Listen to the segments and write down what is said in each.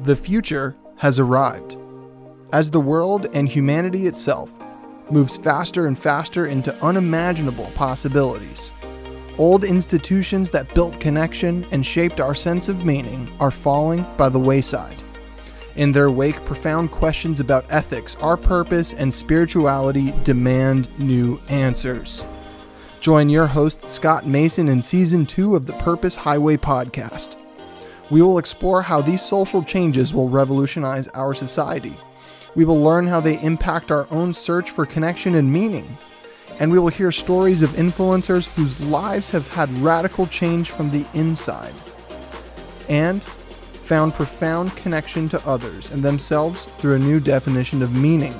The future has arrived. As the world and humanity itself moves faster and faster into unimaginable possibilities, old institutions that built connection and shaped our sense of meaning are falling by the wayside. In their wake, profound questions about ethics, our purpose, and spirituality demand new answers. Join your host, Scott Mason, in Season 2 of the Purpose Highway podcast. We will explore how these social changes will revolutionize our society. We will learn how they impact our own search for connection and meaning. And we will hear stories of influencers whose lives have had radical change from the inside and found profound connection to others and themselves through a new definition of meaning.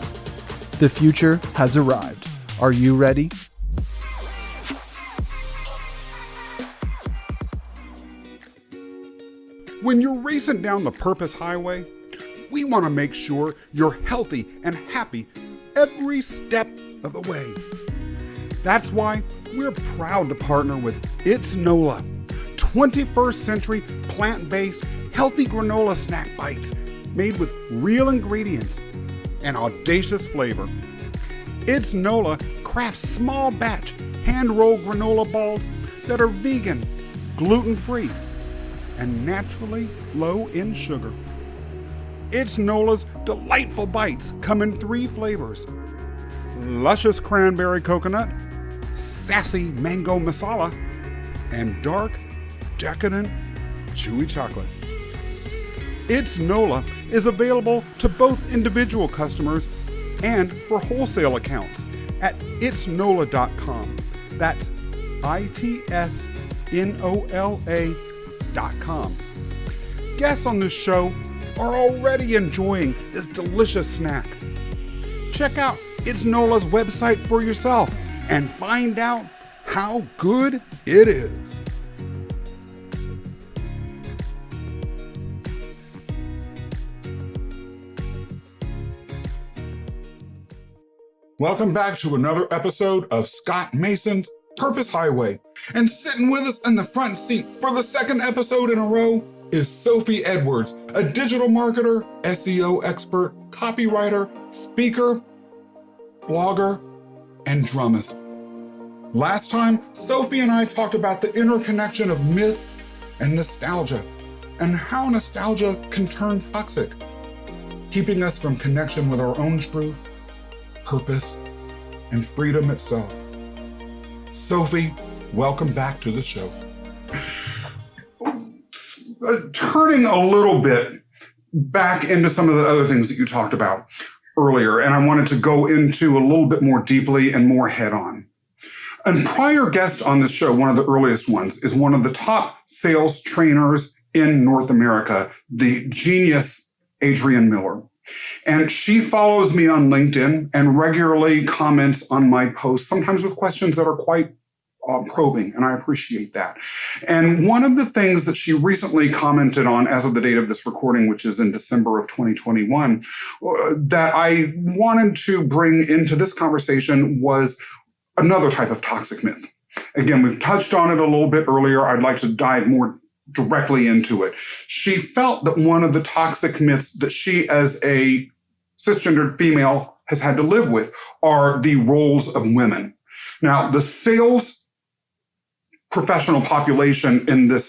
The future has arrived. Are you ready? When you're racing down the Purpose Highway, we want to make sure you're healthy and happy every step of the way. That's why we're proud to partner with It's NOLA, 21st century plant-based healthy granola snack bites made with real ingredients and audacious flavor. It's NOLA crafts small batch hand-rolled granola balls that are vegan, gluten-free, and naturally low in sugar. It's NOLA's delightful bites come in 3 flavors: luscious cranberry coconut, sassy mango masala, and dark, decadent, chewy chocolate. It's NOLA is available to both individual customers and for wholesale accounts at itsnola.com. That's itsnola.com. Guests on this show are already enjoying this delicious snack. Check out It's NOLA's website for yourself and find out how good it is. Welcome back to another episode of Scott Mason's Purpose Highway. And sitting with us in the front seat for the second episode in a row is Sophie Edwards, a digital marketer, SEO expert, copywriter, speaker, blogger, and drummist. Last time, Sophie and I talked about the interconnection of myth and nostalgia and how nostalgia can turn toxic, keeping us from connection with our own truth, purpose, and freedom itself. Sophie, welcome back to the show. Turning a little bit back into some of the other things that you talked about earlier, and I wanted to go into a little bit more deeply and more head-on. A prior guest on this show, one of the earliest ones, is one of the top sales trainers in North America, the genius Adrienne Miller. And she follows me on LinkedIn and regularly comments on my posts, sometimes with questions that are quite probing, and I appreciate that. And one of the things that she recently commented on as of the date of this recording, which is in December of 2021, that I wanted to bring into this conversation was another type of toxic myth. Again, we've touched on it a little bit earlier. I'd like to dive more directly into it. She felt that one of the toxic myths that she as a cisgendered female has had to live with are the roles of women. Now, the sales professional population in the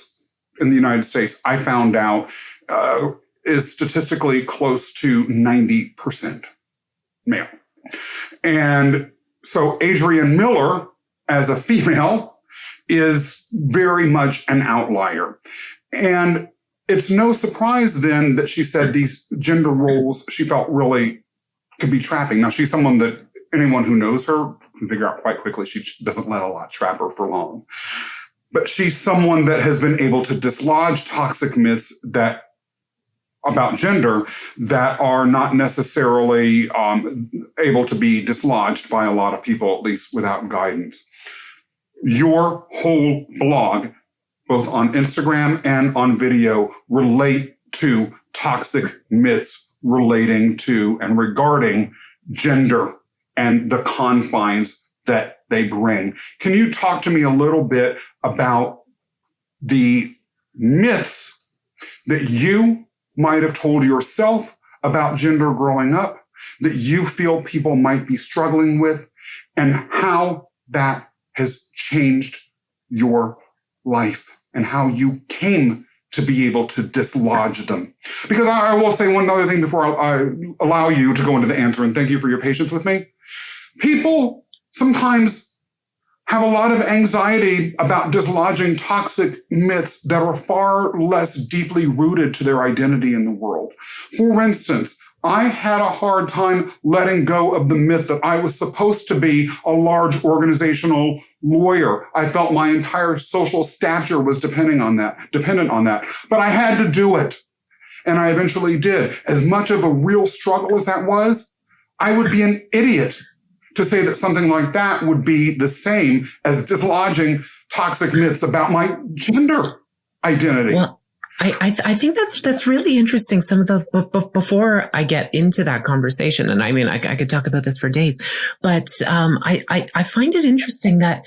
United States, I found out, is statistically close to 90% male. And so Adrienne Miller, as a female, is very much an outlier. And it's no surprise then that she said these gender roles she felt really could be trapping. Now, she's someone that anyone who knows her can figure out quite quickly she doesn't let a lot trap her for long. But she's someone that has been able to dislodge toxic myths that about gender that are not necessarily able to be dislodged by a lot of people, at least without guidance. Your whole blog, both on Instagram and on video, relate to toxic myths relating to and regarding gender and the confines that they bring. Can you talk to me a little bit about the myths that you might have told yourself about gender growing up that you feel people might be struggling with, and how that has changed your life and how you came to be able to dislodge them. Because I will say one other thing before I allow you to go into the answer, and thank you for your patience with me. People sometimes have a lot of anxiety about dislodging toxic myths that are far less deeply rooted to their identity in the world. For instance, I had a hard time letting go of the myth that I was supposed to be a large organizational lawyer. I felt my entire social stature was dependent on that. But I had to do it. And I eventually did. As much of a real struggle as that was, I would be an idiot to say that something like that would be the same as dislodging toxic myths about my gender identity. Well, I think that's really interesting. Some of the before I get into that conversation, and I mean I could talk about this for days, but I find it interesting that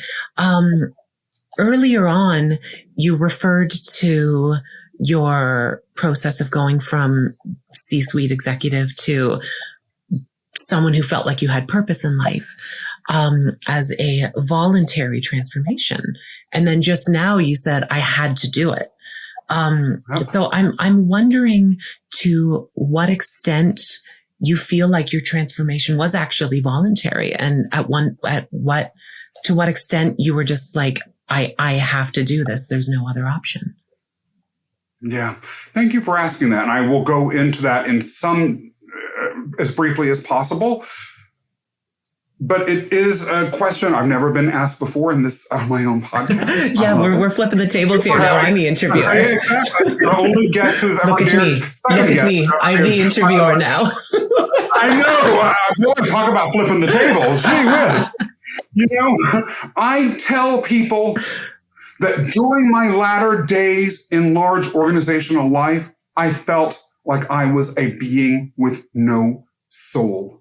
earlier on you referred to your process of going from C-suite executive to someone who felt like you had purpose in life as a voluntary transformation, and then just now you said I had to do it. So I'm wondering to what extent you feel like your transformation was actually voluntary, and to what extent you were just like, I have to do this. There's no other option. Yeah. Thank you for asking that. And I will go into that in some as briefly as possible. But it is a question I've never been asked before in this my own podcast. Yeah, we're flipping the tables here now. I'm the interviewer. Exactly. The only guest who's ever Look at me. Look at me. I'm the interviewer now. I know. Boy, talk about flipping the tables. Gee whiz. You know, I tell people that during my latter days in large organizational life, I felt like I was a being with no soul.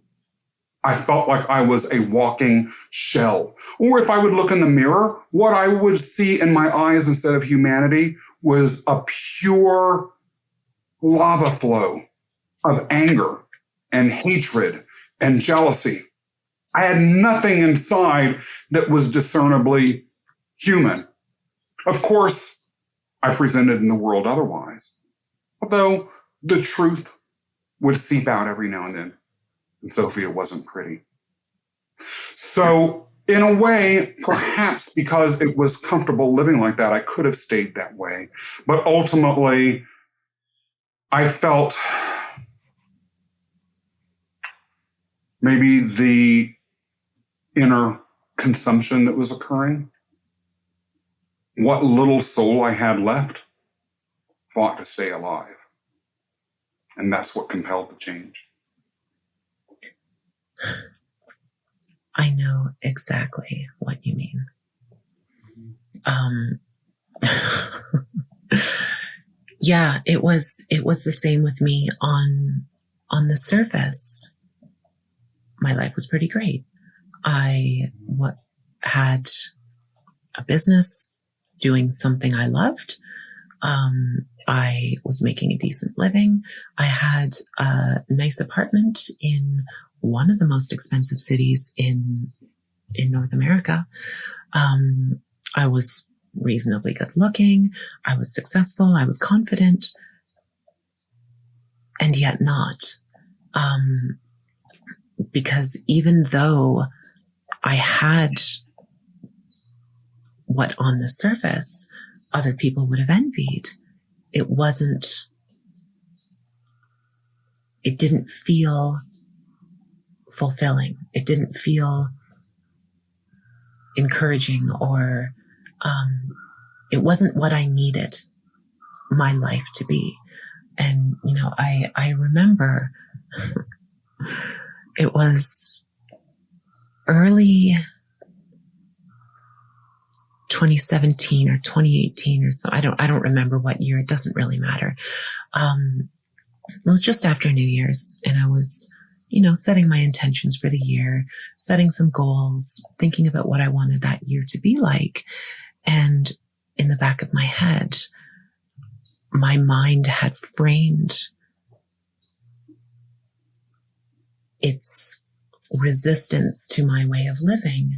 I felt like I was a walking shell. Or if I would look in the mirror, what I would see in my eyes instead of humanity was a pure lava flow of anger and hatred and jealousy. I had nothing inside that was discernibly human. Of course, I presented in the world otherwise, although the truth would seep out every now and then. And Sophie, it wasn't pretty. So in a way, perhaps because it was comfortable living like that, I could have stayed that way. But ultimately, I felt maybe the inner consumption that was occurring, what little soul I had left, fought to stay alive. And that's what compelled the change. I know exactly what you mean. Yeah, it was the same with me on the surface. My life was pretty great. I had a business doing something I loved. I was making a decent living. I had a nice apartment in one of the most expensive cities in North America. I was reasonably good looking. I was successful. I was confident, and yet not. Because even though I had what on the surface other people would have envied, it didn't feel fulfilling. It didn't feel encouraging, or it wasn't what I needed my life to be. And, you know, I remember it was early 2017 or 2018 or so. I don't remember what year. It doesn't really matter. It was just after New Year's, and I was, you know, setting my intentions for the year, setting some goals, thinking about what I wanted that year to be like. And in the back of my head, my mind had framed its resistance to my way of living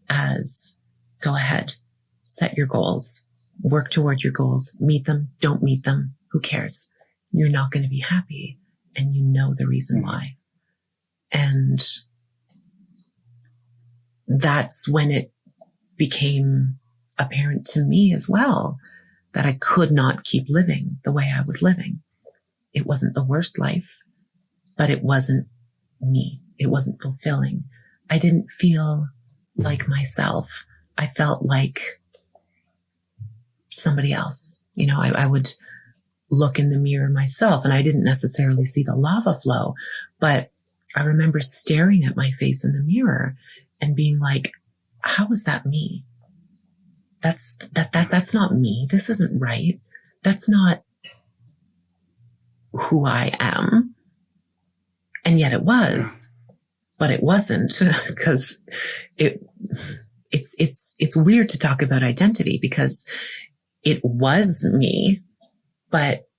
as go ahead, set your goals, work toward your goals, meet them, don't meet them, who cares? You're not going to be happy, and you know the reason why. And that's when it became apparent to me as well that I could not keep living the way I was living. It wasn't the worst life, but it wasn't me. It wasn't fulfilling. I didn't feel like myself. I felt like somebody else. You know, I would look in the mirror myself, and I didn't necessarily see the lava flow, but I remember staring at my face in the mirror and being like, how is that me? That's not me. This isn't right. That's not who I am. And yet it was, but it wasn't, because it's weird to talk about identity, because it was me, but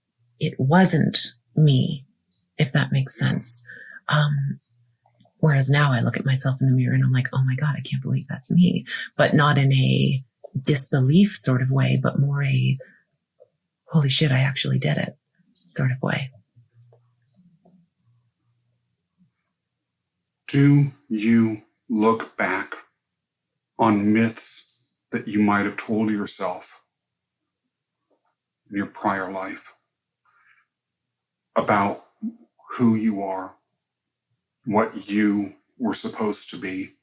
it wasn't me, if that makes sense. Whereas now I look at myself in the mirror and I'm like, oh my God, I can't believe that's me, but not in a disbelief sort of way, but more a holy shit, I actually did it sort of way. Do you look back on myths that you might have told yourself in your prior life about who you are, what you were supposed to be,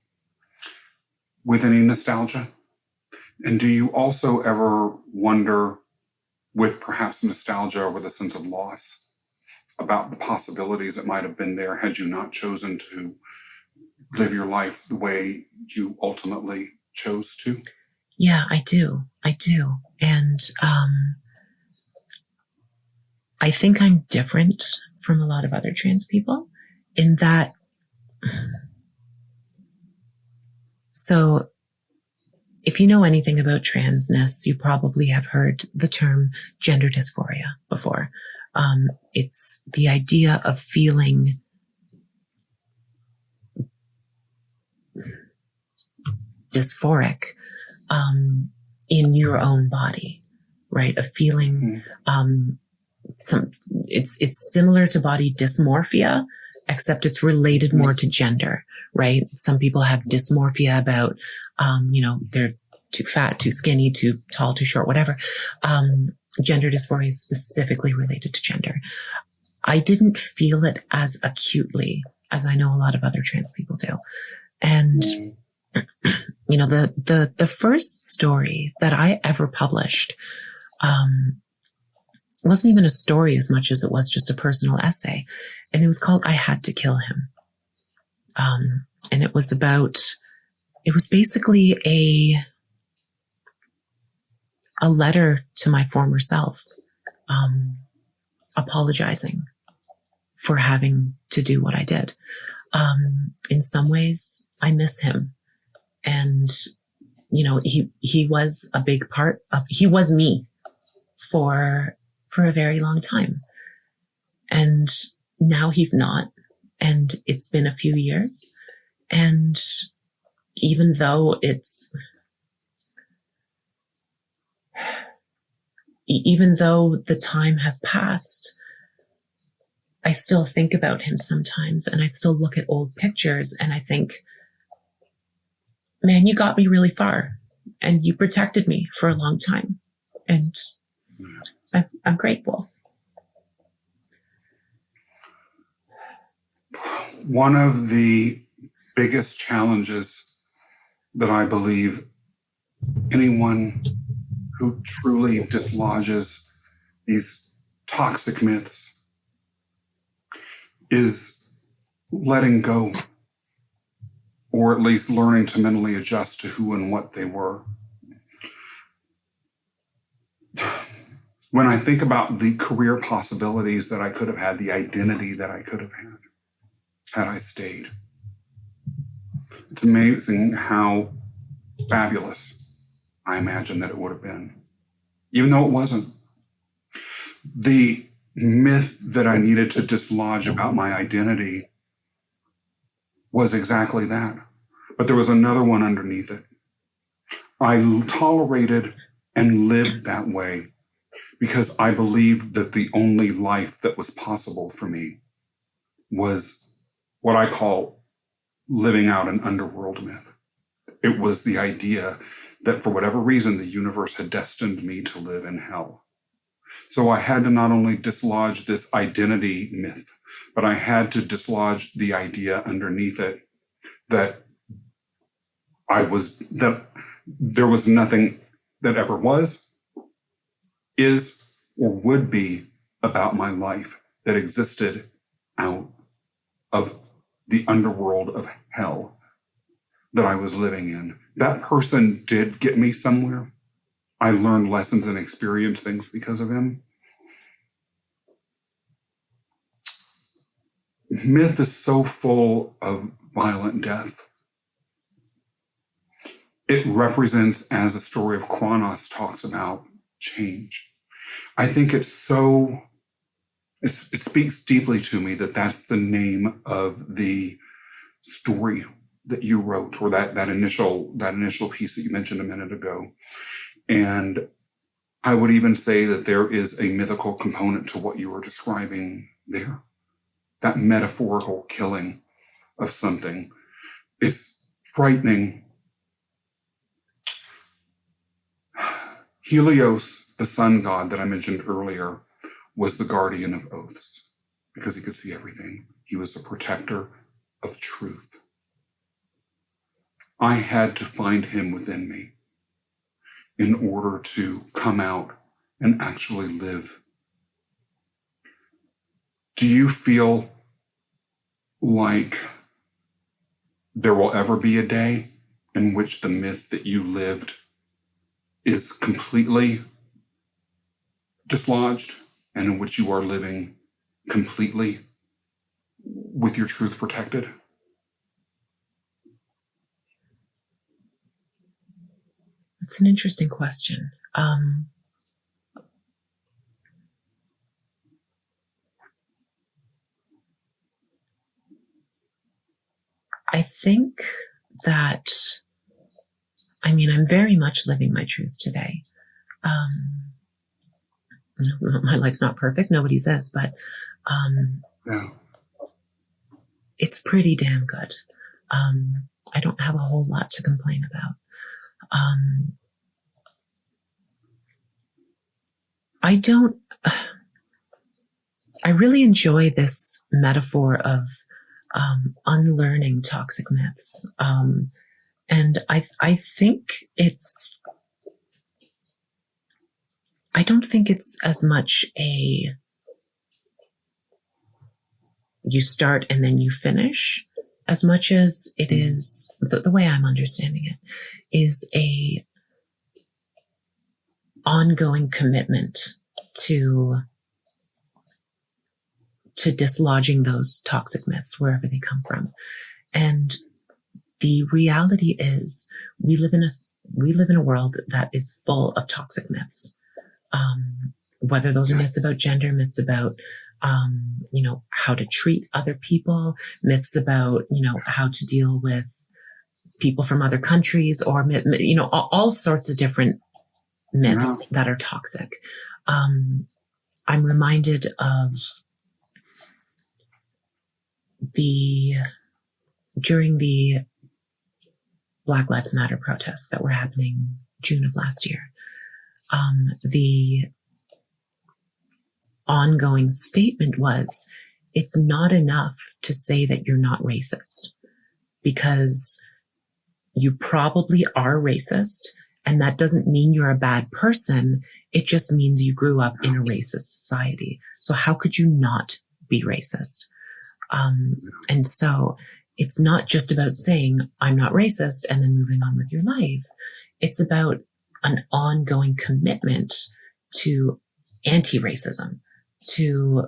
with any nostalgia? And do you also ever wonder, with perhaps nostalgia or with a sense of loss, about the possibilities that might have been there had you not chosen to live your life the way you ultimately chose to? Yeah, I do. And I think I'm different from a lot of other trans people in that. So if you know anything about transness, you probably have heard the term gender dysphoria before. It's the idea of feeling dysphoric in your own body, right? Of feeling it's similar to body dysmorphia, except it's related more to gender, right? Some people have dysmorphia about, they're too fat, too skinny, too tall, too short, whatever. Gender dysphoria is specifically related to gender. I didn't feel it as acutely as I know a lot of other trans people do. And, the first story that I ever published, wasn't even a story as much as it was just a personal essay. And it was called I Had to Kill Him. And it was basically a letter to my former self, apologizing for having to do what I did. In some ways, I miss him. And, he was a big part of, he was me for a very long time. And now he's not. And it's been a few years. And even though the time has passed, I still think about him sometimes, and I still look at old pictures and I think, man, you got me really far and you protected me for a long time. And I'm grateful. One of the biggest challenges that I believe anyone who truly dislodges these toxic myths is letting go, or at least learning to mentally adjust to who and what they were. When I think about the career possibilities that I could have had, the identity that I could have had I stayed, it's amazing how fabulous I imagine that it would have been, even though it wasn't. The myth that I needed to dislodge about my identity was exactly that. But there was another one underneath it. I tolerated and lived that way because I believed that the only life that was possible for me was what I call living out an underworld myth. It was the idea that for whatever reason, the universe had destined me to live in hell. So I had to not only dislodge this identity myth, but I had to dislodge the idea underneath it that there was nothing that ever was, is, or would be about my life that existed out of the underworld of hell that I was living in. That person did get me somewhere. I learned lessons and experienced things because of him. Myth is so full of violent death. It represents, as a story of Kronos talks about, change. I think it speaks deeply to me that that's the name of the story that you wrote, or that initial piece that you mentioned a minute ago. And I would even say that there is a mythical component to what you were describing there. That metaphorical killing of something. It's frightening. Helios, the sun god that I mentioned earlier, was the guardian of oaths because he could see everything. He was the protector of truth. I had to find him within me in order to come out and actually live. Do you feel like there will ever be a day in which the myth that you lived is completely dislodged and in which you are living completely with your truth protected? That's an interesting question. I think that, I'm very much living my truth today. My life's not perfect. Nobody's is, but Yeah. It's pretty damn good. I don't have a whole lot to complain about. I really enjoy this metaphor of unlearning toxic myths. And I think I don't think it's as much you start and then you finish, as much as it is, the way I'm understanding it, is a ongoing commitment to dislodging those toxic myths wherever they come from. And the reality is we live in a world that is full of toxic myths. Whether those are myths about gender, myths about, how to treat other people, myths about, how to deal with people from other countries, or, all sorts of different myths that are toxic. I'm reminded of during the Black Lives Matter protests that were happening June of last year, the ongoing statement was, it's not enough to say that you're not racist, because you probably are racist, and that doesn't mean you're a bad person. It just means you grew up in a racist society. So how could you not be racist? And so it's not just about saying, I'm not racist, and then moving on with your life. It's about an ongoing commitment to anti-racism, to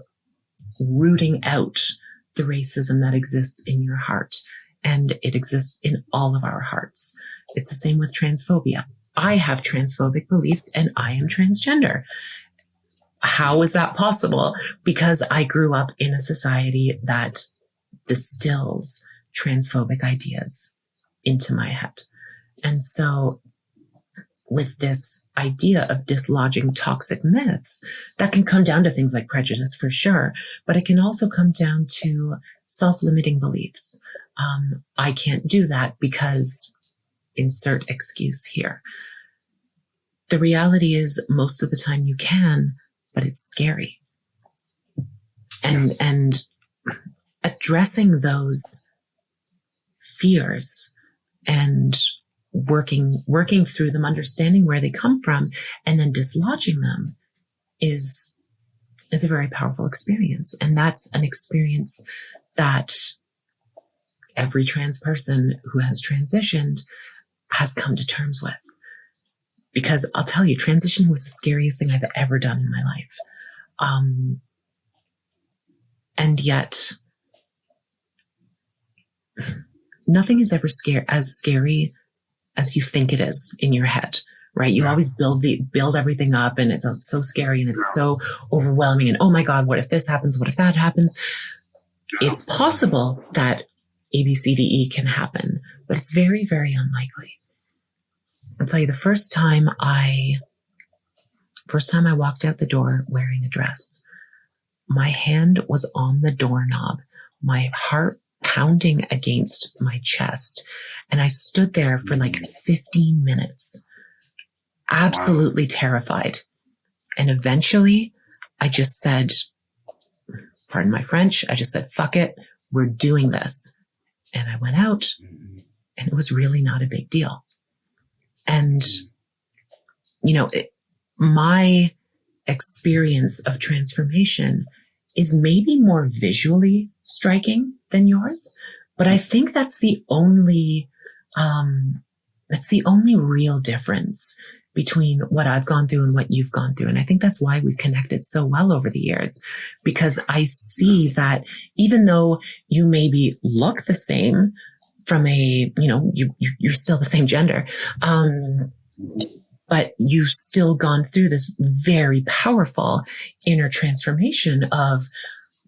rooting out the racism that exists in your heart. And it exists in all of our hearts. It's the same with transphobia. I have transphobic beliefs and I am transgender. How is that possible? Because I grew up in a society that distills transphobic ideas into my head. And so with this idea of dislodging toxic myths, that can come down to things like prejudice for sure, but it can also come down to self-limiting beliefs. I can't do that because insert excuse here. The reality is most of the time you can, but it's scary. And addressing those fears and working through them, understanding where they come from, and then dislodging them is a very powerful experience. And that's an experience that every trans person who has transitioned has come to terms with. Because I'll tell you, transitioning was the scariest thing I've ever done in my life. And yet, nothing is ever as scary as you think it is in your head, right? You always build everything up, and it's so scary and it's so overwhelming. And oh my God, what if this happens? What if that happens? It's possible that A, B, C, D, E can happen, but it's very, very unlikely. I'll tell you, the first time I walked out the door wearing a dress, my hand was on the doorknob, my heart pounding against my chest. And I stood there for like 15 minutes, absolutely terrified. And eventually I just said, pardon my French, I just said, fuck it, we're doing this. And I went out, and it was really not a big deal. And, my experience of transformation is maybe more visually striking than yours, but I think that's the only real difference between what I've gone through and what you've gone through. And I think that's why we've connected so well over the years, because I see that even though you maybe look the same from you're still the same gender, but you've still gone through this very powerful inner transformation of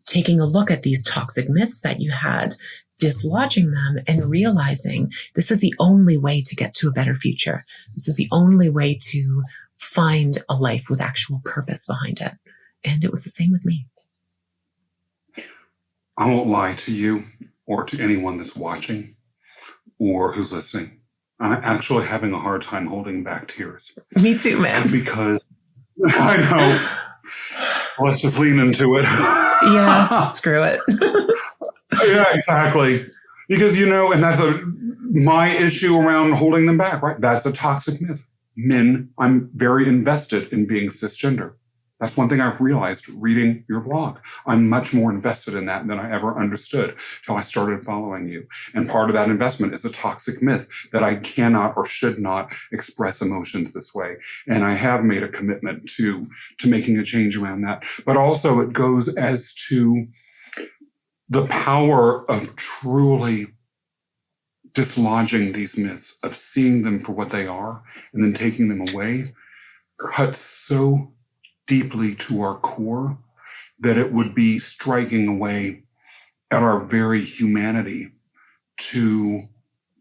taking a look at these toxic myths that you had, dislodging them, and realizing this is the only way to get to a better future. This is the only way to find a life with actual purpose behind it. And it was the same with me. I won't lie to you or to anyone that's watching or who's listening. I'm actually having a hard time holding back tears. Me too, man. Because I know. Let's just lean into it. Yeah, screw it. Yeah, exactly. Because, and that's my issue around holding them back, right? That's a toxic myth. Men, I'm very invested in being cisgender. That's one thing I've realized reading your blog. I'm much more invested in that than I ever understood till I started following you. And part of that investment is a toxic myth that I cannot or should not express emotions this way. And I have made a commitment to making a change around that. But also it goes as to the power of truly dislodging these myths, of seeing them for what they are and then taking them away, cuts so deeply to our core that it would be striking away at our very humanity to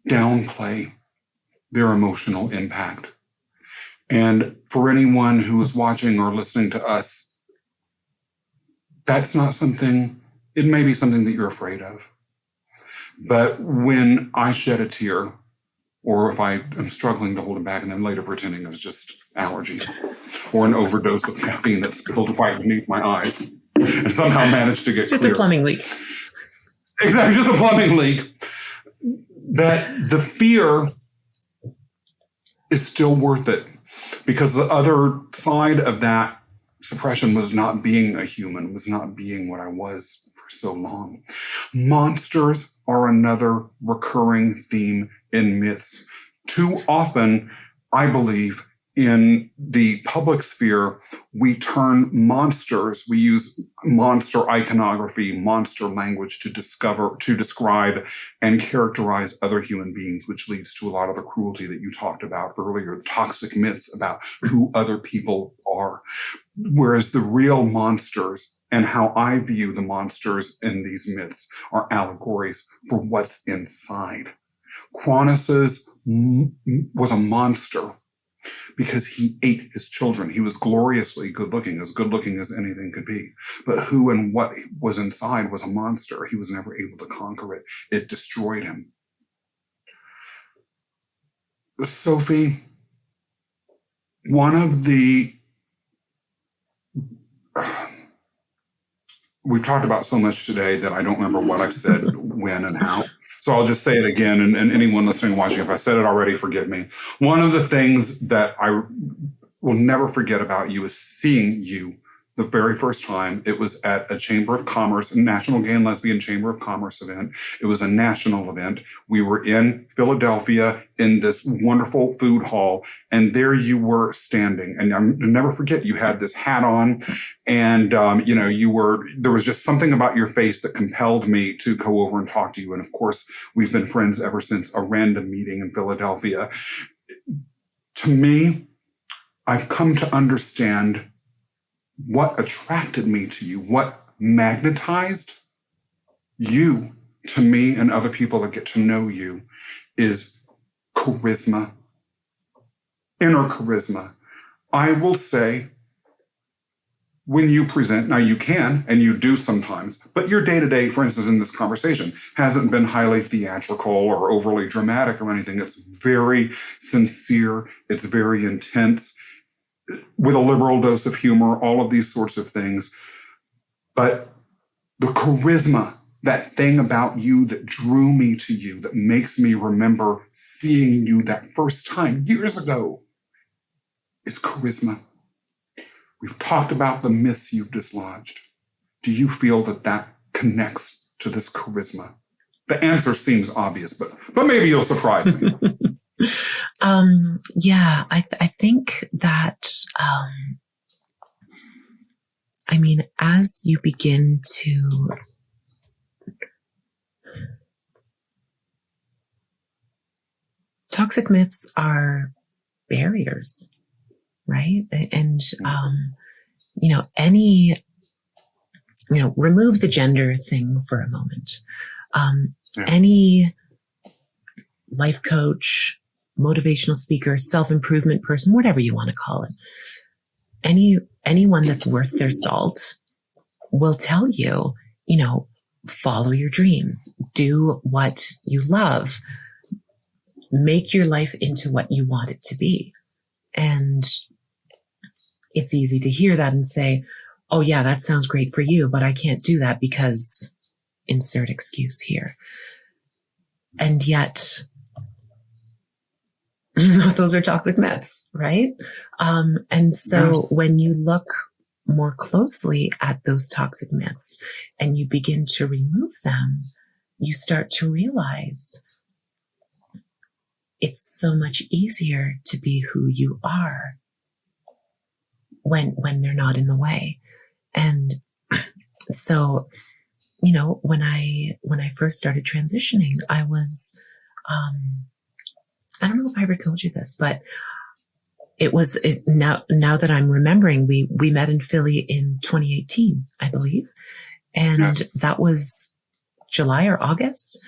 downplay their emotional impact. And for anyone who is watching or listening to us, that's not something, it may be something that you're afraid of. But when I shed a tear, or if I am struggling to hold it back and then later pretending it was just allergies or an overdose of caffeine that spilled right beneath my eyes and somehow managed to get It's just clear. a plumbing leak. Exactly, just a plumbing leak. That the fear is still worth it, because the other side of that suppression was not being a human, was not being what I was for so long. Monsters are another recurring theme in myths. Too often, I believe, in the public sphere, we turn monsters, we use monster iconography, monster language to describe and characterize other human beings, which leads to a lot of the cruelty that you talked about earlier, toxic myths about who other people are. Whereas the real monsters and how I view the monsters in these myths are allegories for what's inside. Cronos was a monster because he ate his children. He was gloriously good looking as anything could be. But who and what was inside was a monster. He was never able to conquer it. It destroyed him. Sophie, one of the we've talked about so much today that I don't remember what I've said, when, and how. So I'll just say it again, and anyone listening and watching, if I said it already, forgive me. One of the things that I will never forget about you is seeing you the very first time. It was at a Chamber of Commerce, National Gay and Lesbian Chamber of Commerce event. It was a national event. We were in Philadelphia in this wonderful food hall, and there you were standing. And I'll never forget, you had this hat on, and there was just something about your face that compelled me to go over and talk to you. And of course, we've been friends ever since a random meeting in Philadelphia. To me, I've come to understand what attracted me to you, what magnetized you to me and other people that get to know you, is charisma, inner charisma. I will say, when you present, now you can, and you do sometimes, but your day-to-day, for instance, in this conversation, hasn't been highly theatrical or overly dramatic or anything. It's very sincere. It's very intense, with a liberal dose of humor, all of these sorts of things. But the charisma, that thing about you that drew me to you, that makes me remember seeing you that first time years ago, is charisma. We've talked about the myths you've dislodged. Do you feel that that connects to this charisma? The answer seems obvious, but maybe you'll surprise me. Yeah, I think that, as you begin to toxic myths are barriers, right? And, remove the gender thing for a moment. Any life coach, motivational speaker, self-improvement person, whatever you want to call it, anyone that's worth their salt will tell you, follow your dreams, do what you love, make your life into what you want it to be. And it's easy to hear that and say, oh yeah, that sounds great for you, but I can't do that because insert excuse here. And yet, those are toxic myths, right? And so when you look more closely at those toxic myths and you begin to remove them, you start to realize it's so much easier to be who you are when they're not in the way. And so, when I first started transitioning, I was, I don't know if I ever told you this, but now that I'm remembering, we met in Philly in 2018, I believe. And that was July or August.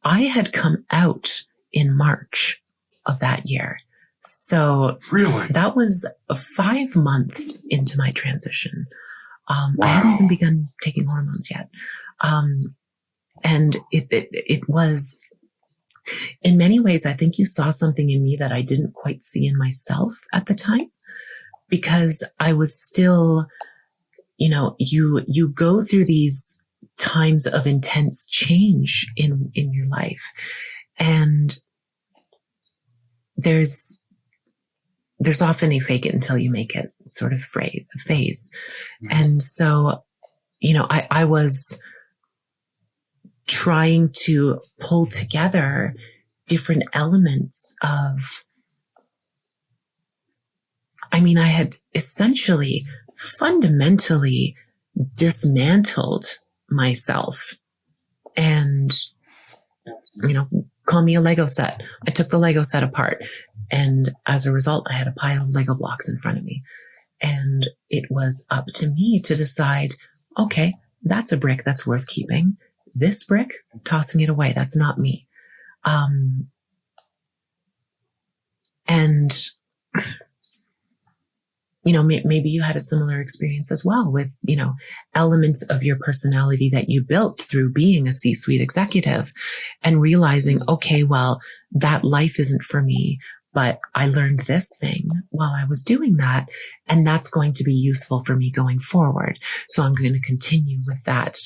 I had come out in March of that year. So really, that was 5 months into my transition. I hadn't even begun taking hormones yet. And it was, in many ways, I think you saw something in me that I didn't quite see in myself at the time, because I was still, you go through these times of intense change in your life. And there's often a fake it until you make it sort of phase. Mm-hmm. And so, I was trying to pull together different elements of, I had essentially fundamentally dismantled myself, and, call me a Lego set. I took the Lego set apart, and as a result, I had a pile of Lego blocks in front of me. And it was up to me to decide, okay, that's a brick that's worth keeping. This brick, tossing it away. That's not me. And, maybe you had a similar experience as well with, elements of your personality that you built through being a C-suite executive and realizing, okay, well, that life isn't for me, but I learned this thing while I was doing that, and that's going to be useful for me going forward. So I'm going to continue with that,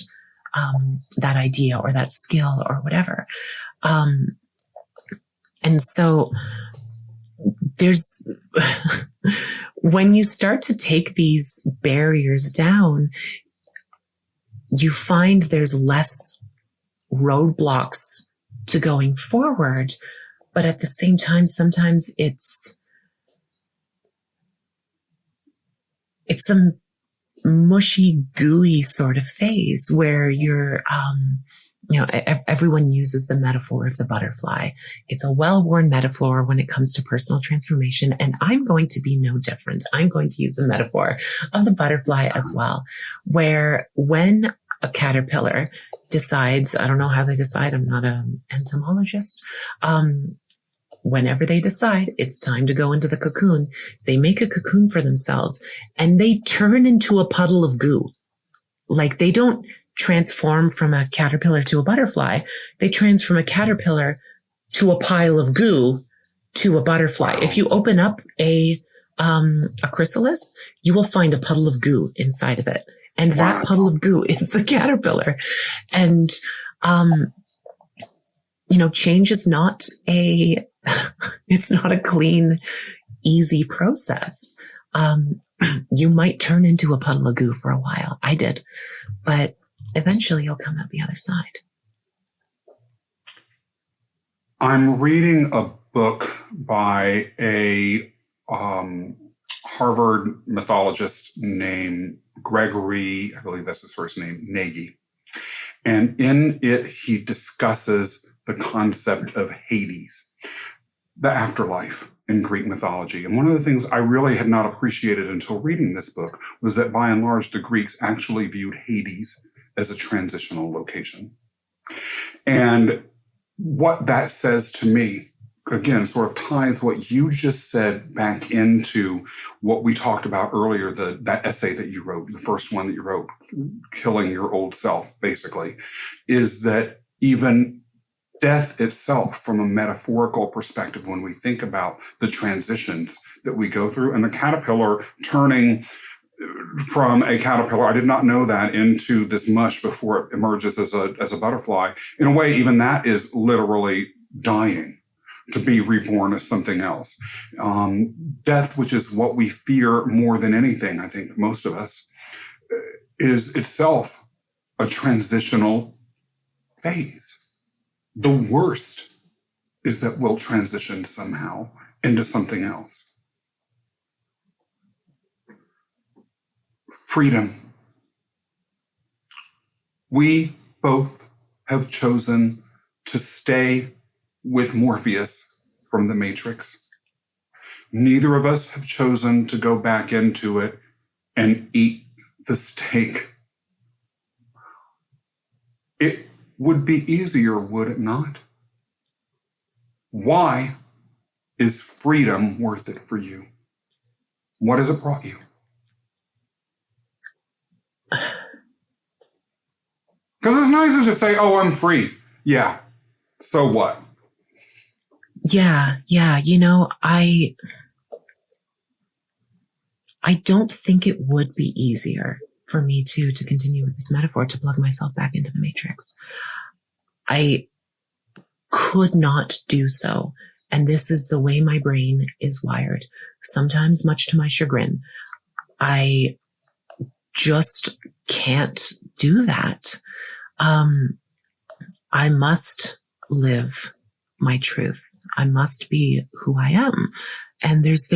that idea or that skill or whatever. And so there's, when you start to take these barriers down, you find there's less roadblocks to going forward. But at the same time, sometimes it's a mushy, gooey sort of phase where you're, everyone uses the metaphor of the butterfly. It's a well-worn metaphor when it comes to personal transformation. And I'm going to be no different. I'm going to use the metaphor of the butterfly as well, where when a caterpillar decides, I don't know how they decide, I'm not an entomologist, whenever they decide it's time to go into the cocoon, they make a cocoon for themselves and they turn into a puddle of goo. Like they don't transform from a caterpillar to a butterfly. They transform a caterpillar to a pile of goo to a butterfly. If you open up a chrysalis, you will find a puddle of goo inside of it. And that puddle of goo is the caterpillar. And, change is not it's not a clean, easy process. You might turn into a puddle of goo for a while. I did, but eventually you'll come out the other side. I'm reading a book by a Harvard mythologist named Gregory, I believe that's his first name, Nagy. And in it, he discusses the concept of Hades, the afterlife in Greek mythology. And one of the things I really had not appreciated until reading this book was that by and large, the Greeks actually viewed Hades as a transitional location. And what that says to me, again, sort of ties what you just said back into what we talked about earlier, that essay that you wrote, the first one that you wrote, Killing Your Old Self, basically, is that even death itself, from a metaphorical perspective, when we think about the transitions that we go through, and the caterpillar turning from a caterpillar, I did not know that, into this mush before it emerges as a butterfly. In a way, even that is literally dying to be reborn as something else. Death, which is what we fear more than anything, I think most of us, is itself a transitional phase. The worst is that we'll transition somehow into something else. Freedom. We both have chosen to stay with Morpheus from the Matrix. Neither of us have chosen to go back into it and eat the steak. It would be easier, would it not? Why is freedom worth it for you? What has it brought you? Because it's nice to just say, oh, I'm free. Yeah. So what? Yeah. I don't think it would be easier for me to continue with this metaphor, to plug myself back into the Matrix. I could not do so. And this is the way my brain is wired. Sometimes, much to my chagrin, I just can't do that. I must live my truth. I must be who I am. And there's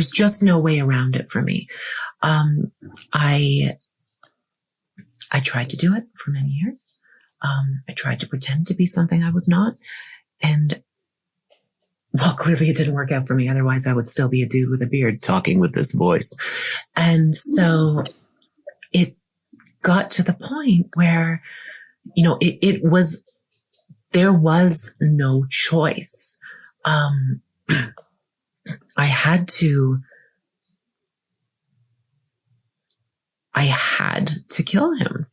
just no way around it for me. I tried to do it for many years. I tried to pretend to be something I was not. And well, clearly it didn't work out for me. Otherwise I would still be a dude with a beard talking with this voice. And so got to the point where, there was no choice. I had to kill him.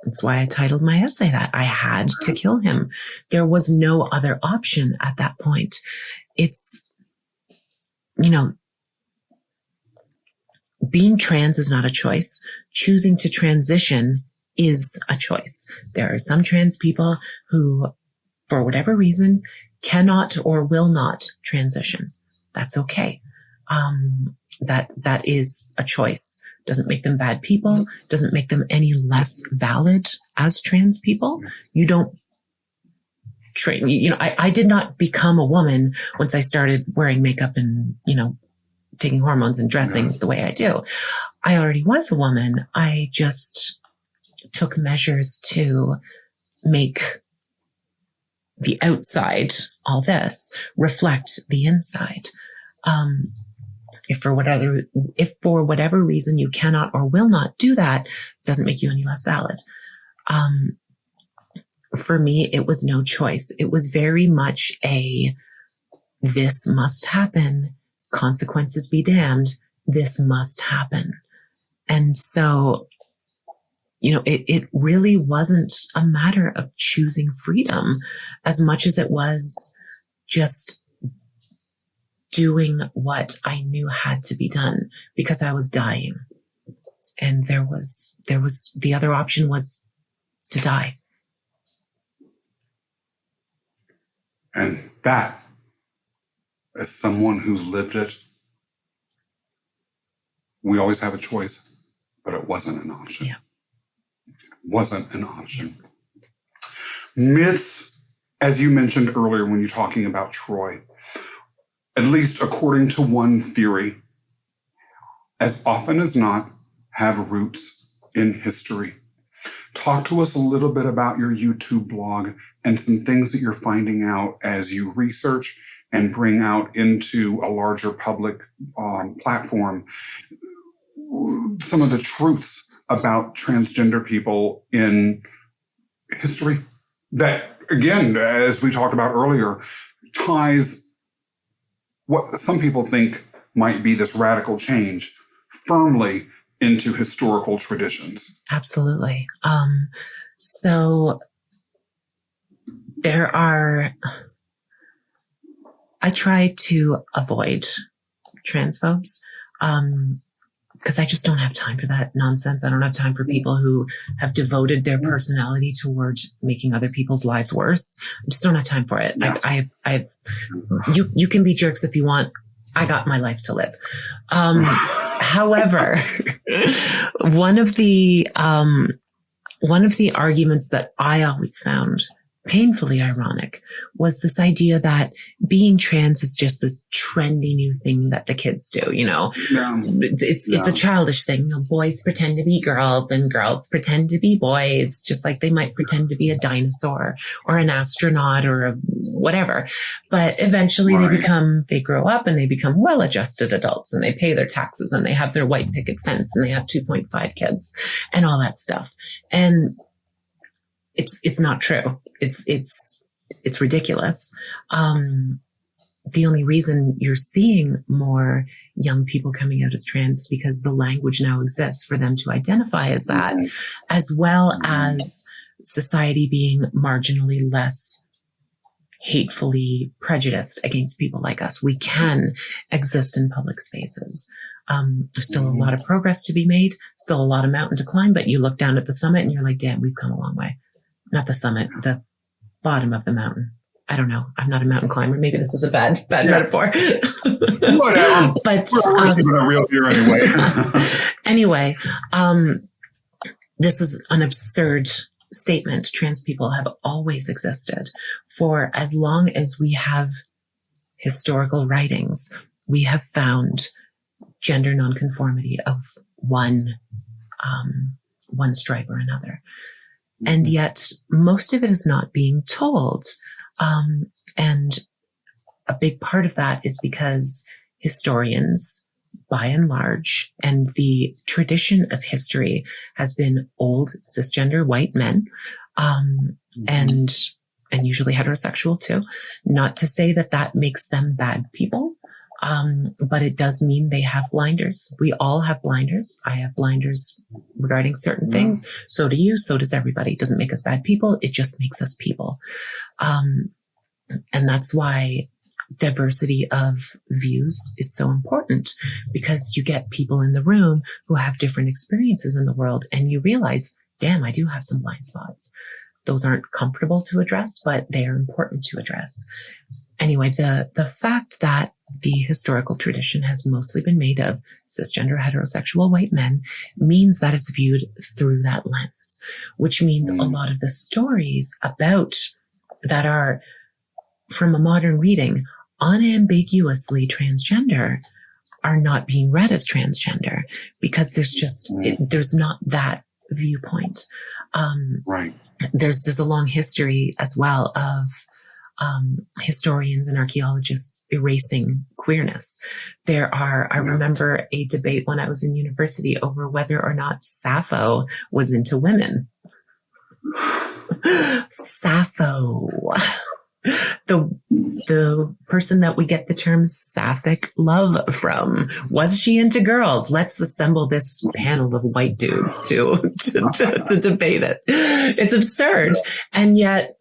That's why I titled my essay that. I had to kill him. There was no other option at that point. It's, being trans is not a choice. Choosing to transition is a choice. There are some trans people who, for whatever reason, cannot or will not transition. That's okay. That is a choice. Doesn't make them bad people. Doesn't make them any less valid as trans people. You don't train. I did not become a woman once I started wearing makeup and, taking hormones and dressing the way I do. I already was a woman. I just took measures to make the outside, all this, reflect the inside. If for whatever reason you cannot or will not do that, doesn't make you any less valid. For me, it was no choice. It was very much this must happen. Consequences be damned. This must happen. And so, it really wasn't a matter of choosing freedom as much as it was just doing what I knew had to be done because I was dying. And there was the other option was to die. And that, as someone who's lived it, we always have a choice, but it wasn't an option. Yeah. It wasn't an option. Myths, as you mentioned earlier when you're talking about Troy, at least according to one theory, as often as not, have roots in history. Talk to us a little bit about your YouTube blog and some things that you're finding out as you research and bring out into a larger public platform some of the truths about transgender people in history that, again, as we talked about earlier, ties what some people think might be this radical change firmly into historical traditions. Absolutely. So I try to avoid transphobes because I just don't have time for that nonsense. I don't have time for people who have devoted their personality towards making other people's lives worse. I just don't have time for it. Yeah. You can be jerks if you want. I got my life to live. However, one of the arguments that I always found painfully ironic was this idea that being trans is just this trendy new thing that the kids do, It's a childish thing. Boys pretend to be girls and girls pretend to be boys, just like they might pretend to be a dinosaur or an astronaut or a whatever. But eventually they grow up and they become well-adjusted adults and they pay their taxes and they have their white picket fence and they have 2.5 kids and all that stuff. And it's not true. It's ridiculous. The only reason you're seeing more young people coming out as trans is because the language now exists for them to identify as that, as well as society being marginally less hatefully prejudiced against people like us. We can exist in public spaces. There's still a lot of progress to be made, still a lot of mountain to climb, but you look down at the summit and you're like, damn, we've come a long way. Not the summit, the bottom of the mountain. I don't know. I'm not a mountain climber. Maybe this is a bad metaphor. Whatever. But we're keeping it real here anyway. Anyway, this is an absurd statement. Trans people have always existed. For as long as we have historical writings, we have found gender nonconformity of one stripe or another. And yet most of it is not being told. And a big part of that is because historians, by and large, and the tradition of history has been old cisgender white men, and usually heterosexual too. Not to say that that makes them bad people, but it does mean they have blinders. We all have blinders. I have blinders regarding certain things. So do you. So does everybody. It doesn't make us bad people. It just makes us people. And that's why diversity of views is so important, because you get people in the room who have different experiences in the world, and you realize, damn, I do have some blind spots. Those aren't comfortable to address, but they are important to address. Anyway, the fact that the historical tradition has mostly been made of cisgender heterosexual white men means that it's viewed through that lens, which means a lot of the stories about that are from a modern reading unambiguously transgender are not being read as transgender, because there's just there's not that viewpoint. Right. There's a long history as well of historians and archaeologists erasing queerness. I remember a debate when I was in university over whether or not Sappho was into women. Sappho. The person that we get the term sapphic love from. Was she into girls? Let's assemble this panel of white dudes to debate it. It's absurd. And yet,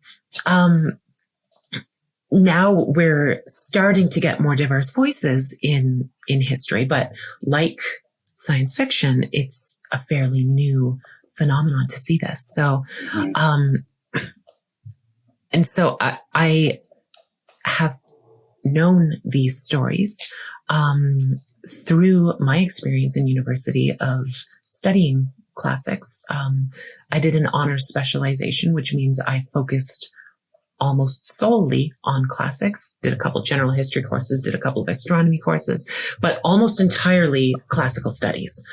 now we're starting to get more diverse voices in history, but like science fiction, it's a fairly new phenomenon to see this. So, and so I have known these stories through my experience in university of studying classics. I did an honors specialization, which means I focused almost solely on classics, did a couple general history courses, did a couple of astronomy courses, but almost entirely classical studies.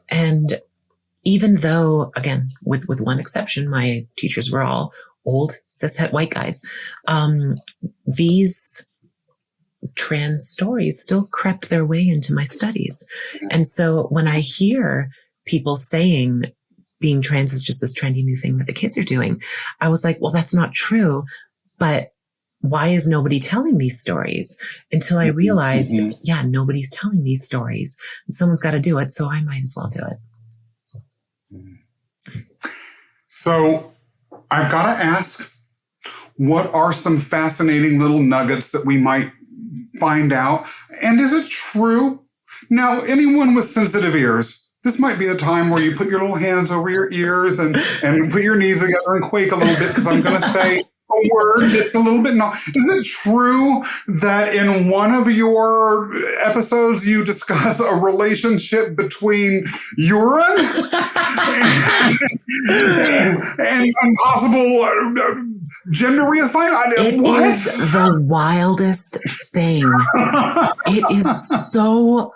And even though, again, with one exception, my teachers were all old cishet white guys, these trans stories still crept their way into my studies. And so when I hear people saying being trans is just this trendy new thing that the kids are doing, I was like, well, that's not true. But why is nobody telling these stories? Until I realized, nobody's telling these stories. And someone's got to do it, so I might as well do it. So I've got to ask, what are some fascinating little nuggets that we might find out? And is it true? Now, anyone with sensitive ears, this might be the time where you put your little hands over your ears and put your knees together and quake a little bit, because I'm going to say a word that's a little bit not. Is it true that in one of your episodes you discuss a relationship between urine and possible gender reassignment? It is the wildest thing. It is so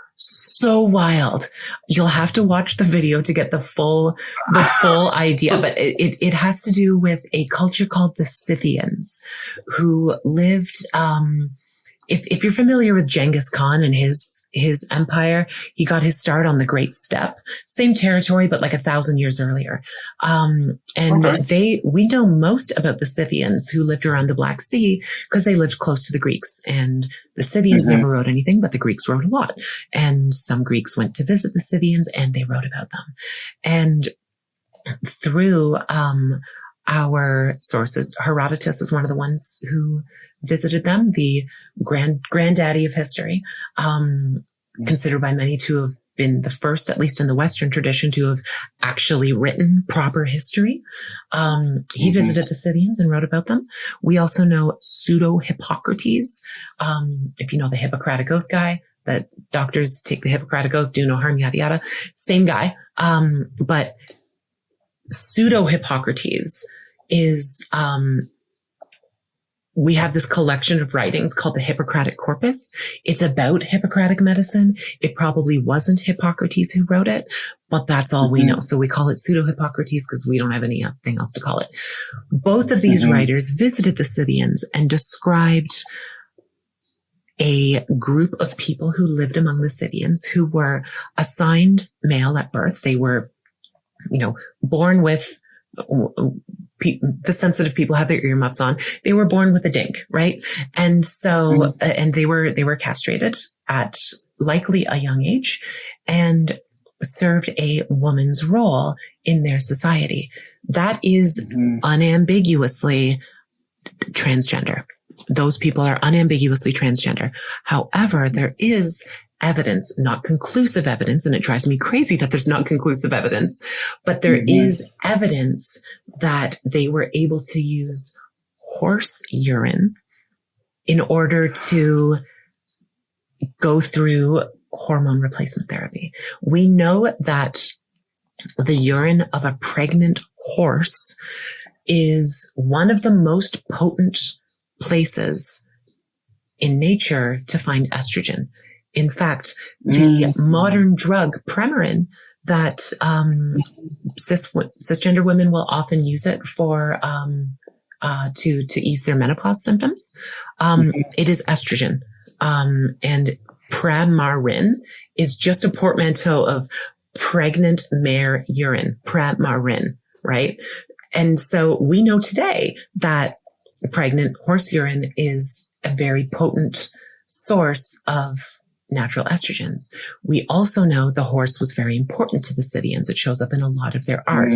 wild. You'll have to watch the video to get the full idea, but it has to do with a culture called the Scythians, who lived, if you're familiar with Genghis Khan and his empire, he got his start on the Great Steppe, same territory, but like 1,000 years earlier. We know most about the Scythians, who lived around the Black Sea, because they lived close to the Greeks, and the Scythians never wrote anything, but the Greeks wrote a lot. And some Greeks went to visit the Scythians and they wrote about them. And through, our sources, Herodotus is one of the ones who visited them, the granddaddy of history, considered by many to have been the first, at least in the Western tradition, to have actually written proper history. He visited the Scythians and wrote about them. We also know Pseudo-Hippocrates. If you know the Hippocratic Oath guy, that doctors take the Hippocratic Oath, do no harm, yada, yada. Same guy. But Pseudo-Hippocrates is, we have this collection of writings called the Hippocratic Corpus. It's about Hippocratic medicine. It probably wasn't Hippocrates who wrote it, but that's all we know. So we call it Pseudo-Hippocrates because we don't have anything else to call it. Both of these writers visited the Scythians and described a group of people who lived among the Scythians who were assigned male at birth. They were, born with, the sensitive people have their earmuffs on. They were born with a dink, right? And so, and they were castrated at likely a young age and served a woman's role in their society. That is unambiguously transgender. Those people are unambiguously transgender. However, there is evidence, not conclusive evidence, and it drives me crazy that there's not conclusive evidence, but there is evidence that they were able to use horse urine in order to go through hormone replacement therapy. We know that the urine of a pregnant horse is one of the most potent places in nature to find estrogen. In fact, the modern drug Premarin that cisgender women will often use it for to ease their menopause symptoms. It is estrogen, and Premarin is just a portmanteau of pregnant mare urine. Premarin, right? And so we know today that pregnant horse urine is a very potent source of natural estrogens. We also know the horse was very important to the Scythians. It shows up in a lot of their art.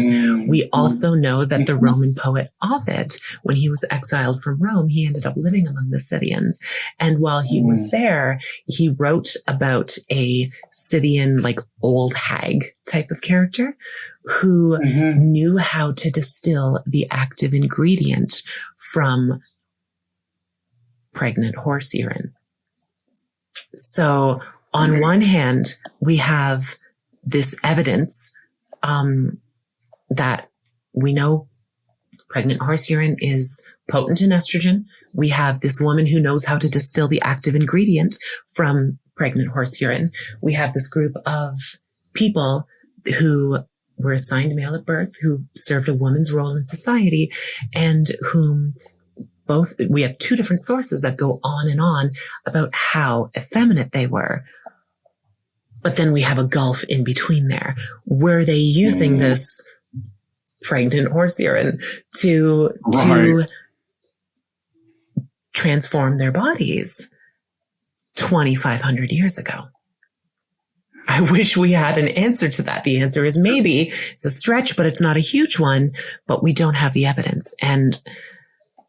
We also know that the Roman poet Ovid, when he was exiled from Rome, he ended up living among the Scythians. And while he was there, he wrote about a Scythian, like old hag type of character who knew how to distill the active ingredient from pregnant horse urine. So on one hand, we have this evidence that we know pregnant horse urine is potent in estrogen. We have this woman who knows how to distill the active ingredient from pregnant horse urine. We have this group of people who were assigned male at birth, who served a woman's role in society, and whom we have two different sources that go on and on about how effeminate they were. But then we have a gulf in between there. Were they using this pregnant horse urine to transform their bodies 2,500 years ago? I wish we had an answer to that. The answer is maybe. It's a stretch, but it's not a huge one, but we don't have the evidence.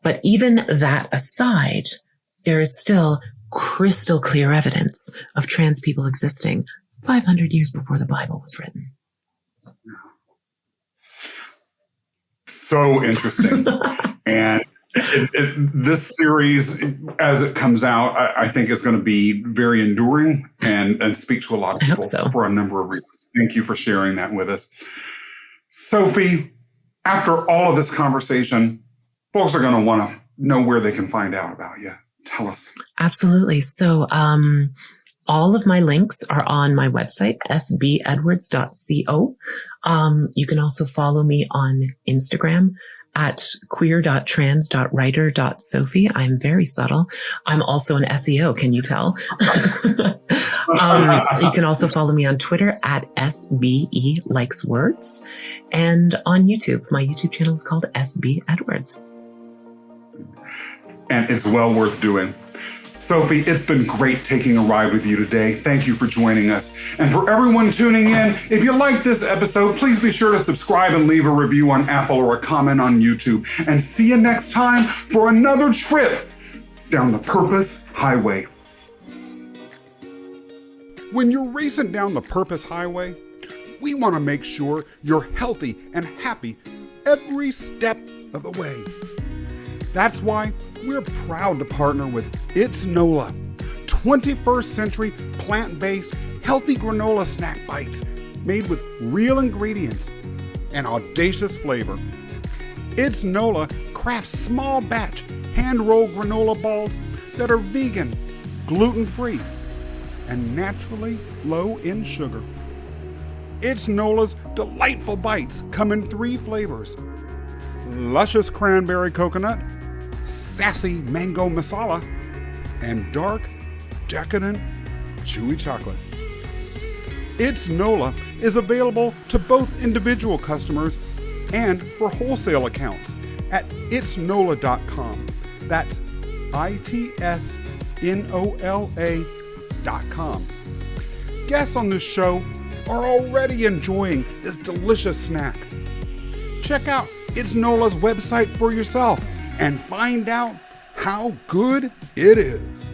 But even that aside, there is still crystal clear evidence of trans people existing 500 years before the Bible was written. So interesting. And this series, as it comes out, I think is going to be very enduring and speak to a lot of people for a number of reasons. Thank you for sharing that with us. Sophie, after all of this conversation, folks are going to want to know where they can find out about you. Tell us. Absolutely. So all of my links are on my website, sbedwards.co. You can also follow me on Instagram at queer.trans.writer.sophie. I'm very subtle. I'm also an SEO. Can you tell? You can also follow me on Twitter at SBE Likes Words, and on YouTube. My YouTube channel is called SB Edwards. And it's well worth doing. Sophie, it's been great taking a ride with you today. Thank you for joining us. And for everyone tuning in, if you like this episode, please be sure to subscribe and leave a review on Apple or a comment on YouTube. And see you next time for another trip down the Purpose Highway. When you're racing down the Purpose Highway, we want to make sure you're healthy and happy every step of the way. That's why we're proud to partner with It's NOLA, 21st century plant-based healthy granola snack bites made with real ingredients and audacious flavor. It's NOLA crafts small batch hand-rolled granola balls that are vegan, gluten-free, and naturally low in sugar. It's NOLA's delightful bites come in 3 flavors: luscious cranberry coconut, sassy mango masala, and dark decadent, chewy chocolate. It's Nola is available to both individual customers and for wholesale accounts at itsnola.com. That's itsnola.com. Guests on this show are already enjoying this delicious snack. Check out It's Nola's website for yourself and find out how good it is.